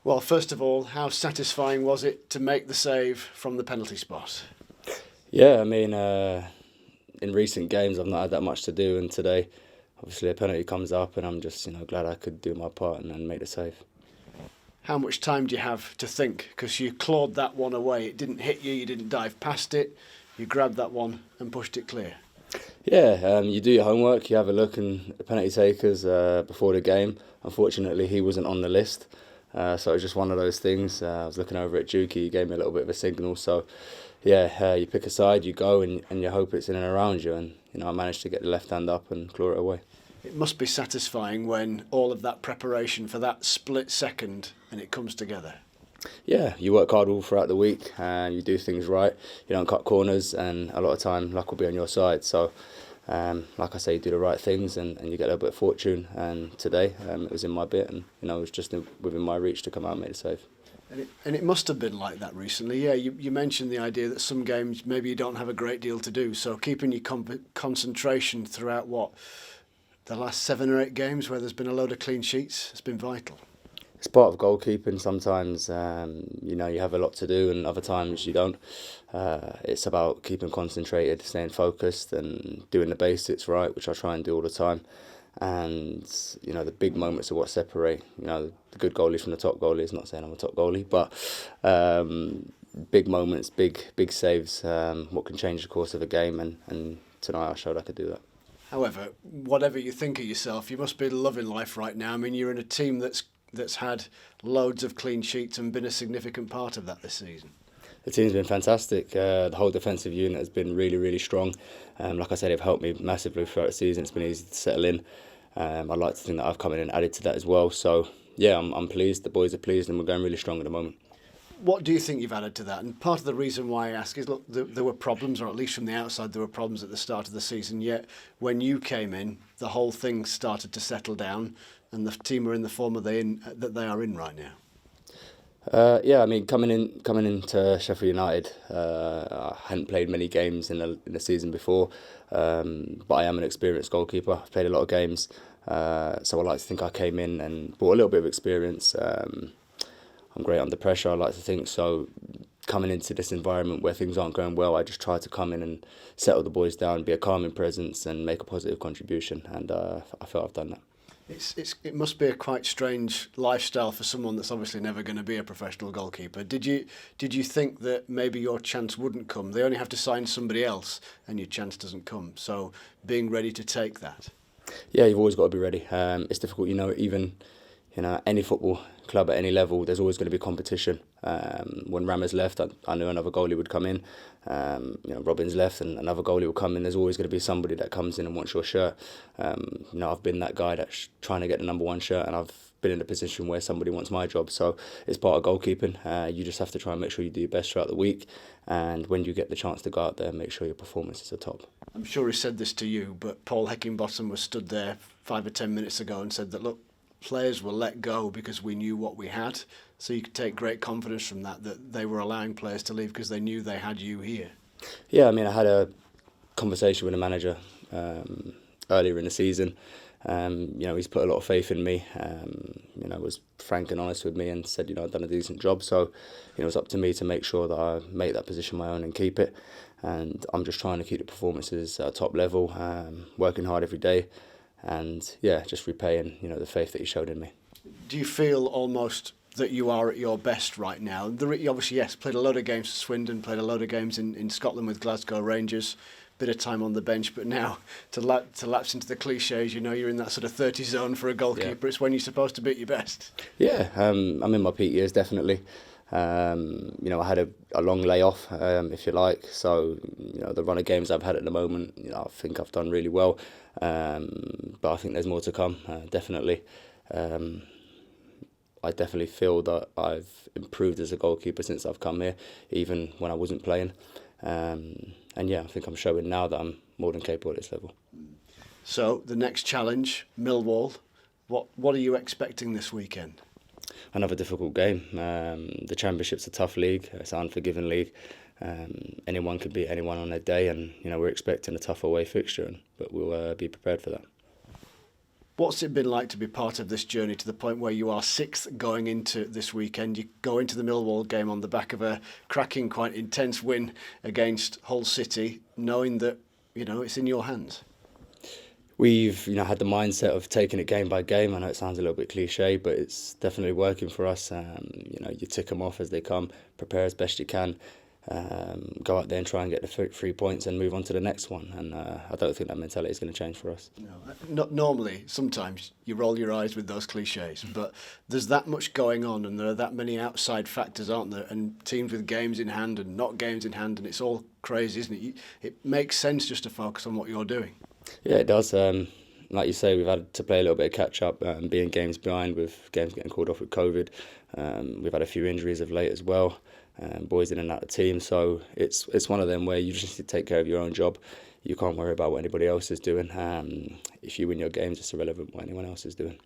Well, first of all, how satisfying was it to make the save from the penalty spot? Yeah, in recent games I've not had that much to do, and today, obviously, a penalty comes up, and I'm just glad I could do my part and make the save. How much time do you have to think? Because you clawed that one away. It didn't hit you, you didn't dive past it. You grabbed that one and pushed it clear. Yeah, you do your homework. You have a look in the penalty takers before the game. Unfortunately, he wasn't on the list, so it was just one of those things. I was looking over at Juki. He gave me a little bit of a signal. So, yeah, you pick a side, you go, and you hope it's in and around you. And I managed to get the left hand up and claw it away. It must be satisfying when all of that preparation for that split second and it comes together. Yeah, you work hard all throughout the week and you do things right. You don't cut corners, and a lot of time luck will be on your side. So, like I say, you do the right things and you get a little bit of fortune. And today it was in my bit, and it was just within my reach to come out and make the save. And it must have been like that recently. Yeah, you mentioned the idea that some games maybe you don't have a great deal to do. So keeping your concentration throughout the last 7 or 8 games where there's been a load of clean sheets has been vital. It's part of goalkeeping. Sometimes you have a lot to do, and other times you don't. It's about keeping concentrated, staying focused, and doing the basics right, which I try and do all the time. And the big moments are what separate the good goalies from the top goalies. Not saying I'm a top goalie, but big moments, big saves, what can change the course of a game. And tonight I showed I could do that. However, whatever you think of yourself, you must be loving life right now. I mean, you're in a team that's had loads of clean sheets and been a significant part of that this season. The team's been fantastic. The whole defensive unit has been really, really strong. Like I said, they've helped me massively throughout the season. It's been easy to settle in. I'd like to think that I've come in and added to that as well. So, yeah, I'm pleased. The boys are pleased, and we're going really strong at the moment. What do you think you've added to that? And part of the reason why I ask is, look, there were problems, or at least from the outside, there were problems at the start of the season. Yet, when you came in, the whole thing started to settle down, and the team are in the form that they are in right now. Coming into Sheffield United, I hadn't played many games in the season before, but I am an experienced goalkeeper. I've played a lot of games, so I like to think I came in and brought a little bit of experience. I'm great under pressure, I like to think. So coming into this environment where things aren't going well, I just try to come in and settle the boys down, be a calming presence and make a positive contribution. And I feel I've done that. It must be a quite strange lifestyle for someone that's obviously never going to be a professional goalkeeper. Did you think that maybe your chance wouldn't come? They only have to sign somebody else and your chance doesn't come. So being ready to take that. Yeah, you've always got to be ready. It's difficult, even any football club at any level, there's always going to be competition. When Rammers left, I knew another goalie would come in. Robins left and another goalie will come in. There's always going to be somebody that comes in and wants your shirt. I've been that guy that's trying to get the number 1 shirt, and I've been in a position where somebody wants my job. So it's part of goalkeeping. You just have to try and make sure you do your best throughout the week. And when you get the chance to go out there, make sure your performance is at top. I'm sure he said this to you, but Paul Heckingbottom was stood there 5 or 10 minutes ago and said that, look, players were let go because we knew what we had. So you could take great confidence from that they were allowing players to leave because they knew they had you here. Yeah, I had a conversation with the manager earlier in the season. He's put a lot of faith in me. Was frank and honest with me and said, I've done a decent job. So, it was up to me to make sure that I make that position my own and keep it. And I'm just trying to keep the performances at a top level, working hard every day. And just repaying, the faith that he showed in me. Do you feel almost that you are at your best right now? You obviously, yes, played a load of games for Swindon, played a load of games in Scotland with Glasgow Rangers, bit of time on the bench, but now to lapse into the cliches, you're in that sort of 30 zone for a goalkeeper. Yeah. It's when you're supposed to be at your best. Yeah, I'm in my peak years, definitely. I had a long layoff, if you like. So, the run of games I've had at the moment, I think I've done really well. But I think there's more to come, definitely. I definitely feel that I've improved as a goalkeeper since I've come here, even when I wasn't playing. I think I'm showing now that I'm more than capable at this level. So, the next challenge, Millwall. What are you expecting this weekend? Another difficult game. The Championship's a tough league. It's an unforgiving league. Anyone can beat anyone on their day, and we're expecting a tough away fixture, but we'll be prepared for that. What's it been like to be part of this journey to the point where you are sixth going into this weekend? You go into the Millwall game on the back of a cracking, quite intense win against Hull City, knowing that, it's in your hands. We've had the mindset of taking it game by game. I know it sounds a little bit cliche, but it's definitely working for us. You tick them off as they come, prepare as best you can, go out there and try and get the 3 points and move on to the next one. And I don't think that mentality is going to change for us. No, normally, sometimes you roll your eyes with those cliches, but there's that much going on and there are that many outside factors, aren't there? And teams with games in hand and not games in hand, and it's all crazy, isn't it? It makes sense just to focus on what you're doing. Yeah, it does. Like you say, we've had to play a little bit of catch up, being games behind with games getting called off with COVID. We've had a few injuries of late as well, boys in and out of the team. So it's one of them where you just need to take care of your own job. You can't worry about what anybody else is doing. If you win your games, it's irrelevant what anyone else is doing.